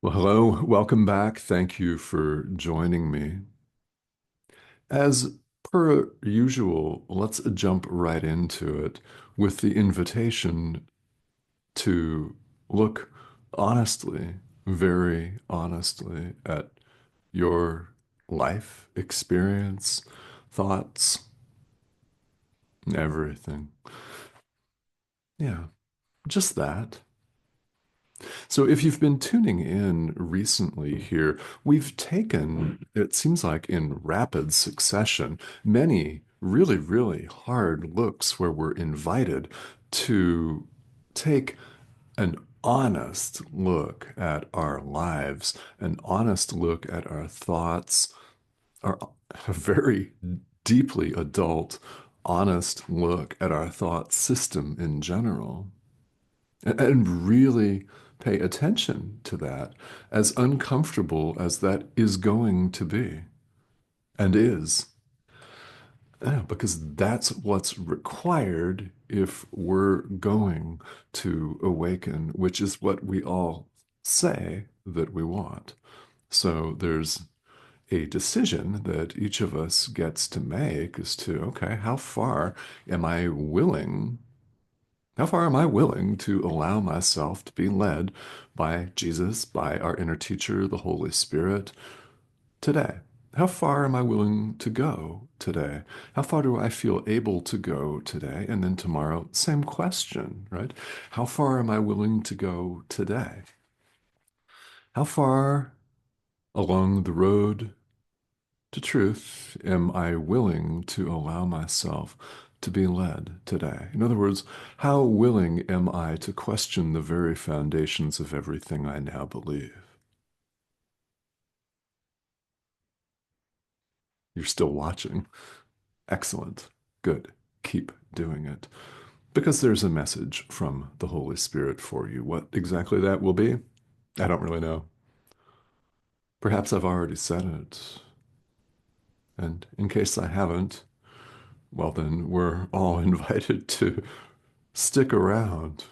Well, hello, welcome back. Thank you for joining me. As per usual, let's jump right into it with the invitation to look honestly, very honestly, at your life experience, thoughts, everything. Yeah, just that. So, if you've been tuning in recently here, we've taken, it seems like in rapid succession, many really, really hard looks where we're invited to take an honest look at our lives, an honest look at our thoughts, our a very deeply adult, honest look at our thought system in general and really pay attention to that, as uncomfortable as that is going to be and is. Yeah, because that's what's required if we're going to awaken, which is what we all say that we want. So there's a decision that each of us gets to make as to, okay, am I willing how far am I willing to allow myself to be led by Jesus, by our inner teacher, the Holy Spirit, today? How far am I willing to go today? How far do I feel able to go today? And then tomorrow, same question, right? How far am I willing to go today? How far along the road to truth am I willing to allow myself to be led today? In other words, how willing am I to question the very foundations of everything I now believe? You're still watching. Excellent. Good. Keep doing it. Because there's a message from the Holy Spirit for you. What exactly that will be, I don't really know. Perhaps I've already said it. And in case I haven't, well, then we're all invited to stick around.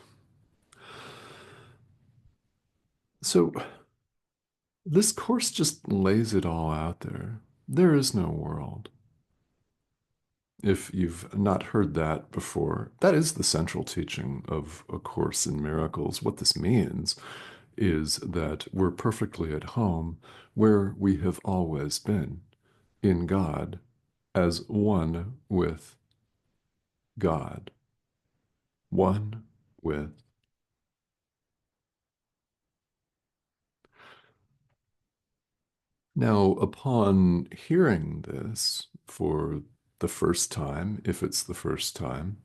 So, this course just lays it all out there. There is no world. If you've not heard that before, that is the central teaching of A Course in Miracles. What this means is that we're perfectly at home where we have always been, in God, as one with God, one with. Now, upon hearing this for the first time, if it's the first time,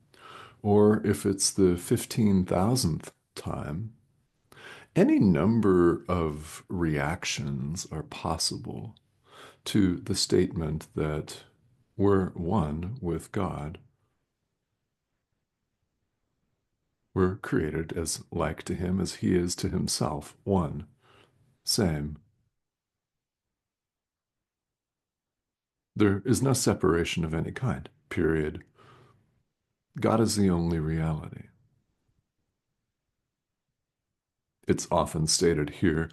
or if it's the 15,000th time, any number of reactions are possible to the statement that we're one with God. We're created as like to Him as He is to Himself, one, same. There is no separation of any kind, period. God is the only reality. It's often stated here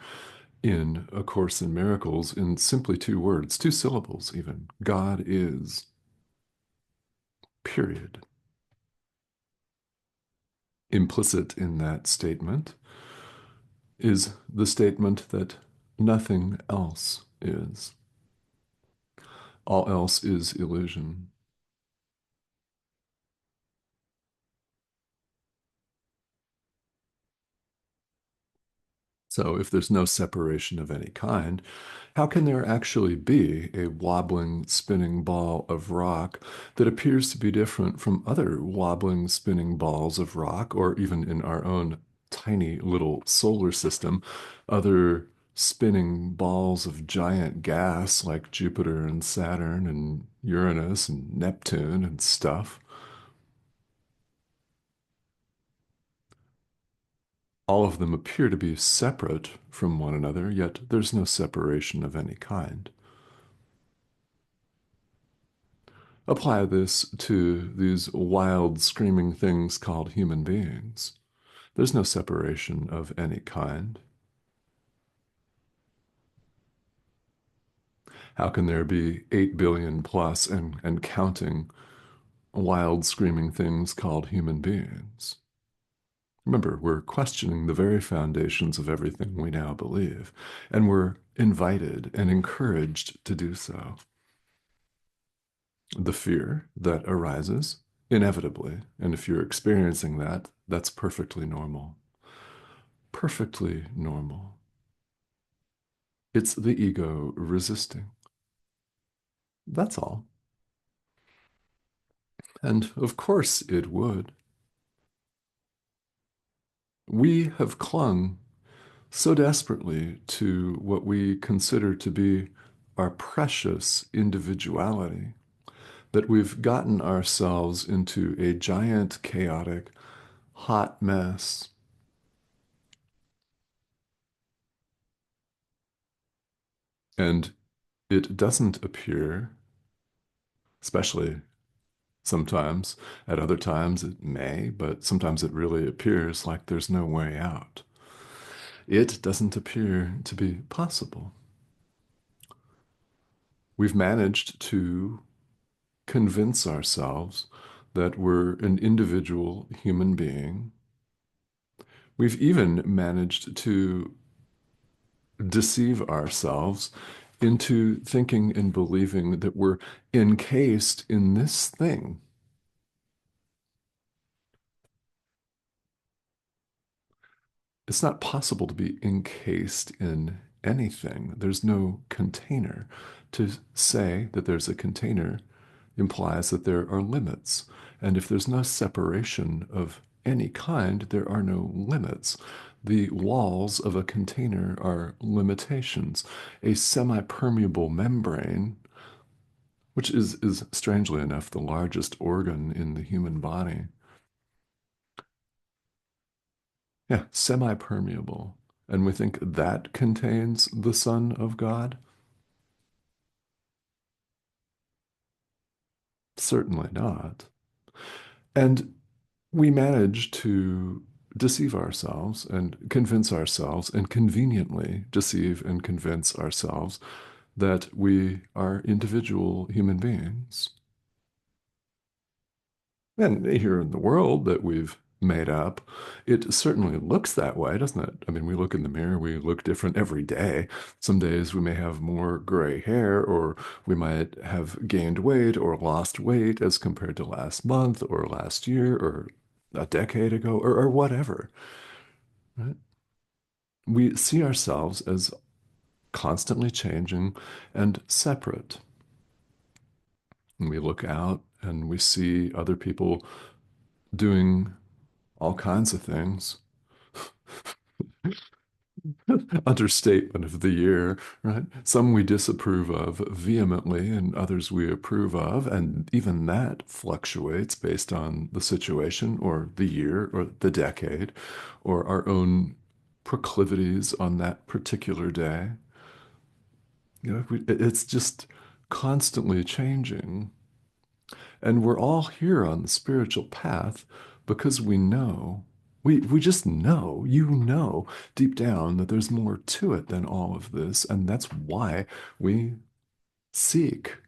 in A Course in Miracles in simply two words, two syllables even. God is, period. Implicit in that statement is the statement that nothing else is. All else is illusion. So if there's no separation of any kind, how can there actually be a wobbling, spinning ball of rock that appears to be different from other wobbling, spinning balls of rock, or even in our own tiny little solar system, other spinning balls of giant gas like Jupiter and Saturn and Uranus and Neptune and stuff? All of them appear to be separate from one another, yet there's no separation of any kind. Apply this to these wild, screaming things called human beings. There's no separation of any kind. How can there be 8 billion plus and counting wild, screaming things called human beings? Remember, we're questioning the very foundations of everything we now believe, and we're invited and encouraged to do so. The fear that arises, inevitably, and if you're experiencing that, that's perfectly normal. Perfectly normal. It's the ego resisting. That's all. And of course it would. We have clung so desperately to what we consider to be our precious individuality that we've gotten ourselves into a giant, chaotic, hot mess. And it doesn't appear, especially sometimes, at other times it may, but sometimes it really appears like there's no way out. It doesn't appear to be possible. We've managed to convince ourselves that we're an individual human being. We've even managed to deceive ourselves into thinking and believing that we're encased in this thing. It's not possible to be encased in anything. There's no container. To say that there's a container implies that there are limits. And if there's no separation of any kind, there are no limits. The walls of a container are limitations. A semi-permeable membrane, which is strangely enough the largest organ in the human body. Yeah, semi-permeable. And we think that contains the Son of God? Certainly not. And we manage to deceive ourselves and convince ourselves and conveniently deceive and convince ourselves that we are individual human beings. And here in the world that we've made up, it certainly looks that way, doesn't it? I mean, we look in the mirror, we look different every day. Some days we may have more gray hair, or we might have gained weight or lost weight as compared to last month or last year or a decade ago or whatever, right? We see ourselves as constantly changing and separate. And we look out and we see other people doing all kinds of things. Understatement of the year, right? Some we disapprove of vehemently, and others we approve of, and even that fluctuates based on the situation or the year or the decade or our own proclivities on that particular day. It's just constantly changing. And we're all here on the spiritual path because we know, we just know, you know, deep down that there's more to it than all of this. And that's why we seek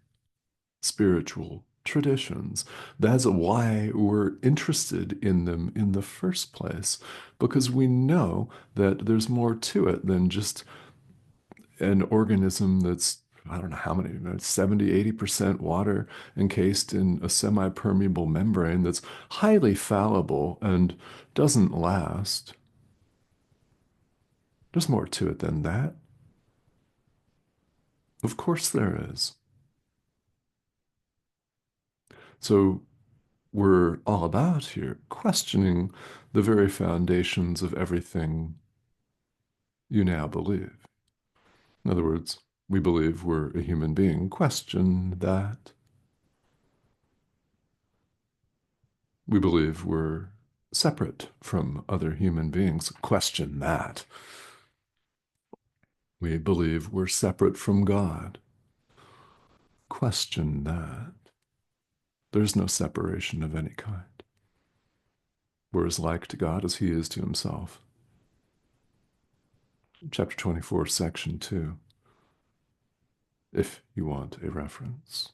spiritual traditions. That's why we're interested in them in the first place, because we know that there's more to it than just an organism that's, I don't know how many, 70, 80% water encased in a semi-permeable membrane that's highly fallible and doesn't last. There's more to it than that. Of course there is. So we're all about here questioning the very foundations of everything you now believe. In other words, we believe we're a human being. Question that. We believe we're separate from other human beings. Question that. We believe we're separate from God. Question that. There's no separation of any kind. We're as like to God as he is to himself. Chapter 24, section 2. if you want a reference.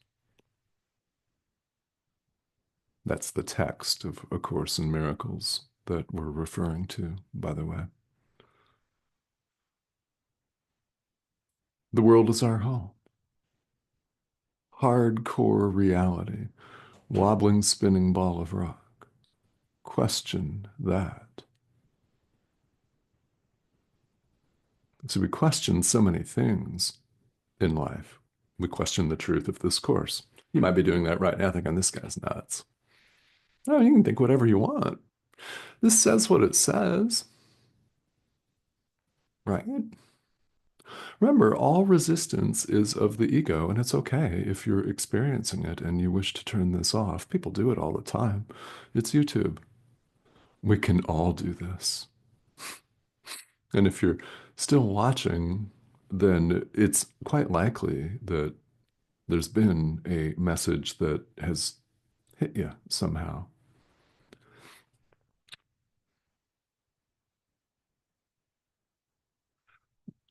That's the text of A Course in Miracles that we're referring to, by the way. The world is our home. Hardcore reality, wobbling, spinning ball of rock. Question that. So we question so many things in life. We question the truth of this course. You might be doing that right now, thinking this guy's nuts. No, you can think whatever you want. This says what it says, right? Remember, all resistance is of the ego, and it's okay if you're experiencing it and you wish to turn this off. People do it all the time. It's YouTube. We can all do this. And if you're still watching, then it's quite likely that there's been a message that has hit you somehow.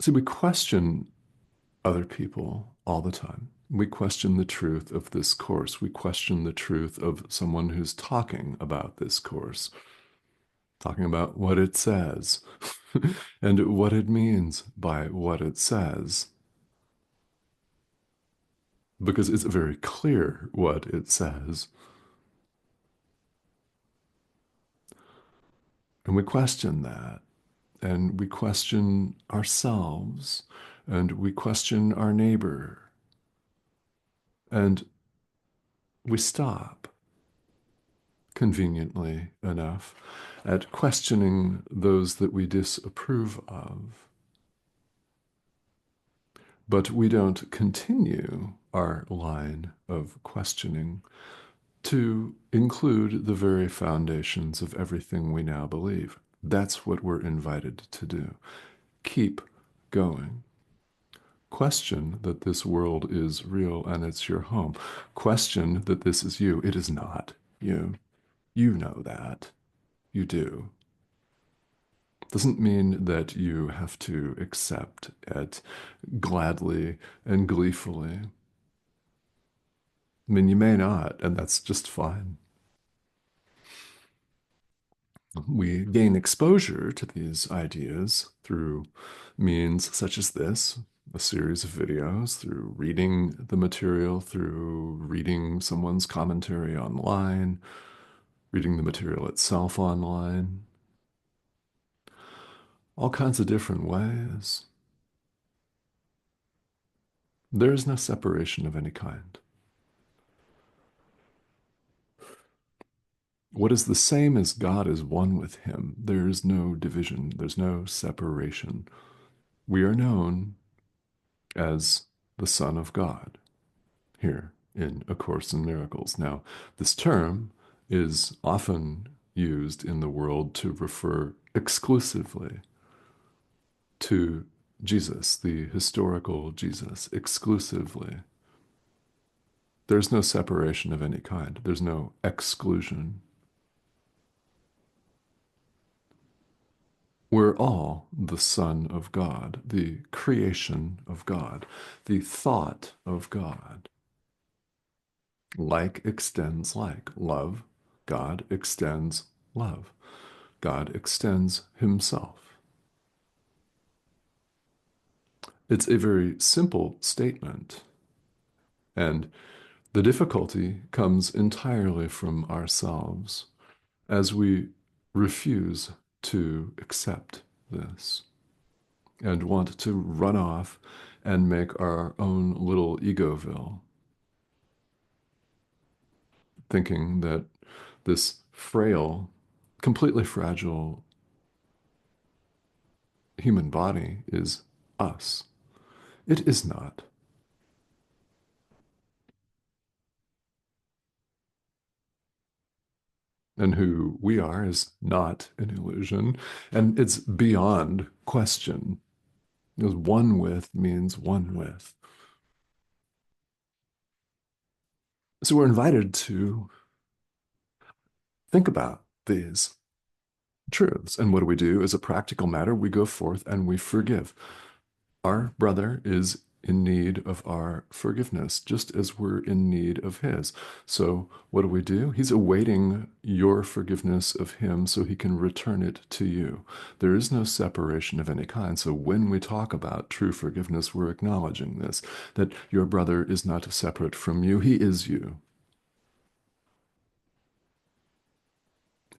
See, we question other people all the time. We question the truth of this course. We question the truth of someone who's talking about this course, talking about what it says and what it means by what it says. Because it's very clear what it says. And we question that. And we question ourselves. And we question our neighbor. And we stop, conveniently enough, at questioning those that we disapprove of. But we don't continue our line of questioning to include the very foundations of everything we now believe. That's what we're invited to do. Keep going. Question that this world is real and it's your home. Question that this is you. It is not you. You know that. You do. Doesn't mean that you have to accept it gladly and gleefully. I mean, you may not, and that's just fine. We gain exposure to these ideas through means such as this, a series of videos, through reading the material, through reading someone's commentary online, reading the material itself online, all kinds of different ways. There is no separation of any kind. What is the same as God is one with him. There is no division. There's no separation. We are known as the Son of God here in A Course in Miracles. Now, this term is often used in the world to refer exclusively to Jesus, the historical Jesus, exclusively. There's no separation of any kind. There's no exclusion. We're all the Son of God, the creation of God, the thought of God. Like extends like. Love, God extends love. God extends himself. It's a very simple statement. And the difficulty comes entirely from ourselves as we refuse to accept this and want to run off and make our own little egoville, thinking that this frail, completely fragile human body is us. It is not. And who we are is not an illusion, and it's beyond question. Because one with means one with. So we're invited to think about these truths. And what do we do as a practical matter? We go forth and we forgive. Our brother is in need of our forgiveness, just as we're in need of his. So, what do? He's awaiting your forgiveness of him so he can return it to you. There is no separation of any kind. So, when we talk about true forgiveness, we're acknowledging this, that your brother is not separate from you, he is you.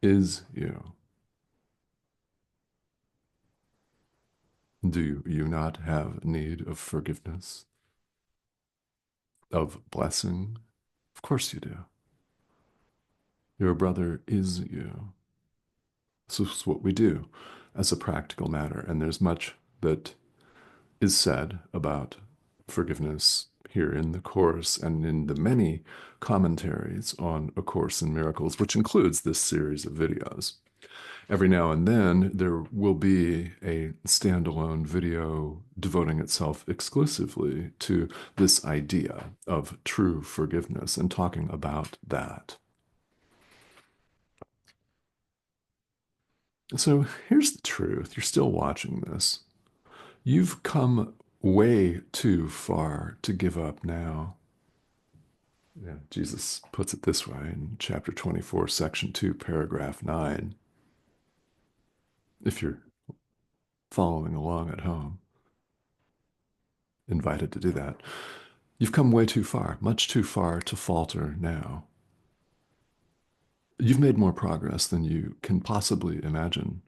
Is you. Do you not have need of forgiveness, of blessing? Of course you do. Your brother is you. This is what we do as a practical matter. And there's much that is said about forgiveness here in the Course and in the many commentaries on A Course in Miracles, which includes this series of videos. Every now and then, there will be a standalone video devoting itself exclusively to this idea of true forgiveness and talking about that. So here's the truth. You're still watching this. You've come way too far to give up now. Yeah, Jesus puts it this way in chapter 24, section 2, paragraph 9, if you're following along at home, invited to do that. You've come way too far, much too far to falter now. You've made more progress than you can possibly imagine.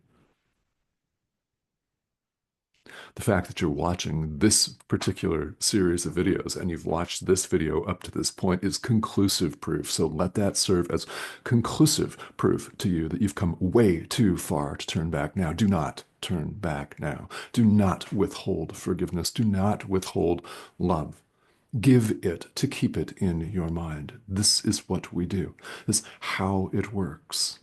The fact that you're watching this particular series of videos and you've watched this video up to this point is conclusive proof. So let that serve as conclusive proof to you that you've come way too far to turn back now. Do not turn back now. Do not withhold forgiveness. Do not withhold love. Give it to keep it in your mind. This is what we do. This is how it works.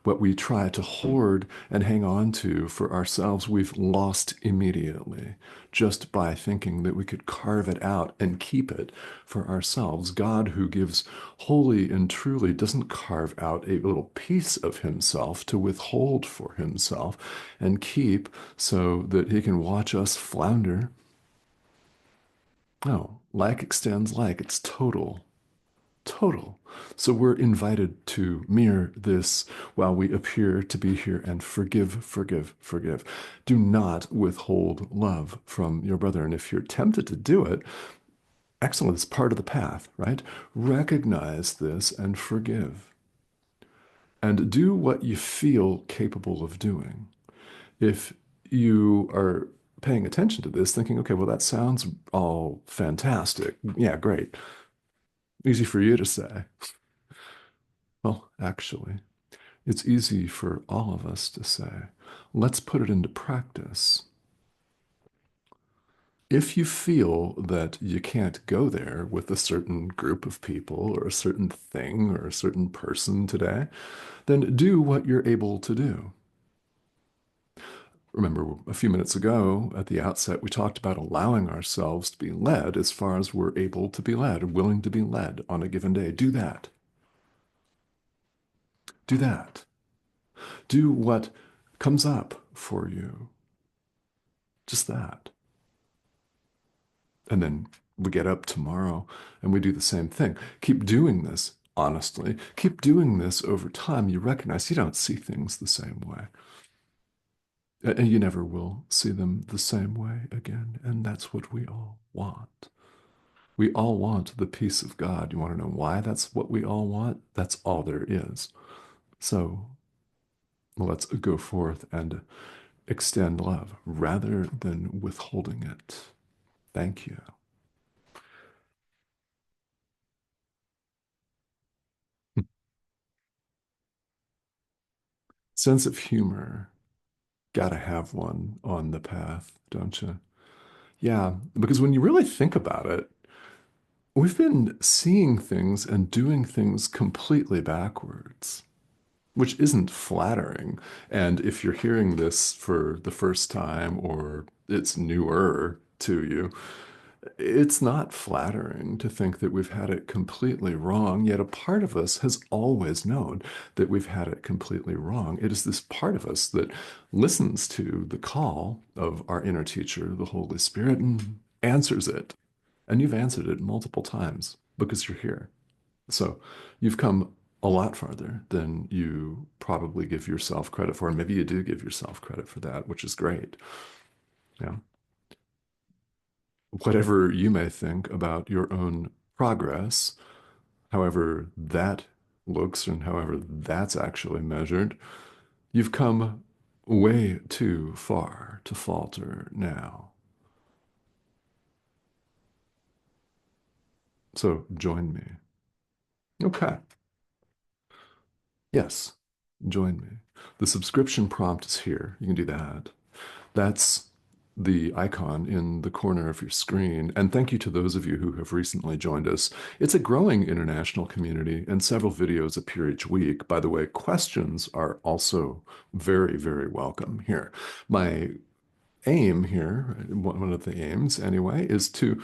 What we try to hoard and hang on to for ourselves, we've lost immediately just by thinking that we could carve it out and keep it for ourselves. God, who gives wholly and truly, doesn't carve out a little piece of himself to withhold for himself and keep so that he can watch us flounder. No, like extends like. It's total. Total. So we're invited to mirror this while we appear to be here and forgive, forgive, forgive. Do not withhold love from your brother. And if you're tempted to do it, excellent, it's part of the path, right? Recognize this and forgive. And do what you feel capable of doing. If you are paying attention to this, thinking, okay, well, that sounds all fantastic. Yeah, great. Easy for you to say. Well, actually, it's easy for all of us to say. Let's put it into practice. If you feel that you can't go there with a certain group of people or a certain thing or a certain person today, then do what you're able to do. Remember, a few minutes ago at the outset, we talked about allowing ourselves to be led as far as we're able to be led, willing to be led on a given day. Do that. Do that. Do what comes up for you. Just that. And then we get up tomorrow and we do the same thing. Keep doing this honestly. Keep doing this over time. You recognize you don't see things the same way. And you never will see them the same way again. And that's what we all want. We all want the peace of God. You want to know why that's what we all want? That's all there is. So let's go forth and extend love rather than withholding it. Thank you. Sense of humor. Gotta have one on the path, don't you? Yeah, because when you really think about it, we've been seeing things and doing things completely backwards, which isn't flattering. And if you're hearing this for the first time or it's newer to you, it's not flattering to think that we've had it completely wrong, yet a part of us has always known that we've had it completely wrong. It is this part of us that listens to the call of our inner teacher, the Holy Spirit, and answers it. And you've answered it multiple times because you're here. So you've come a lot farther than you probably give yourself credit for. And maybe you do give yourself credit for that, which is great. Yeah. Whatever you may think about your own progress, however that looks and however that's actually measured, you've come way too far to falter now. So join me. Okay. Yes, join me. The subscription prompt is here. You can do that. That's the icon in the corner of your screen. And thank you to those of you who have recently joined us. It's a growing international community, and several videos appear each week. By the way, questions are also very, very welcome here. My aim here, one of the aims anyway, is to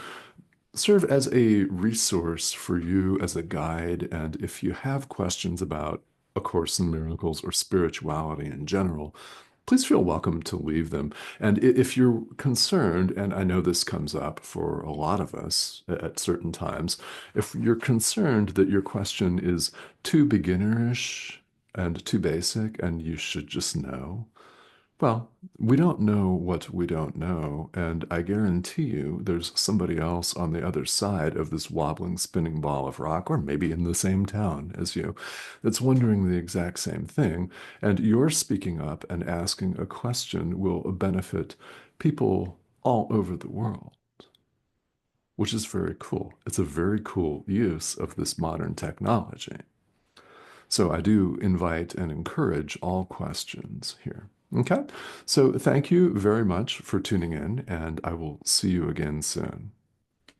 serve as a resource for you as a guide. And if you have questions about A Course in Miracles or spirituality in general, please feel welcome to leave them. And if you're concerned, and I know this comes up for a lot of us at certain times, if you're concerned that your question is too beginnerish and too basic and you should just know, well, we don't know what we don't know, and I guarantee you there's somebody else on the other side of this wobbling, spinning ball of rock, or maybe in the same town as you, that's wondering the exact same thing. And your speaking up and asking a question will benefit people all over the world, which is very cool. It's a very cool use of this modern technology. So I do invite and encourage all questions here. Okay, so thank you very much for tuning in, and I will see you again soon.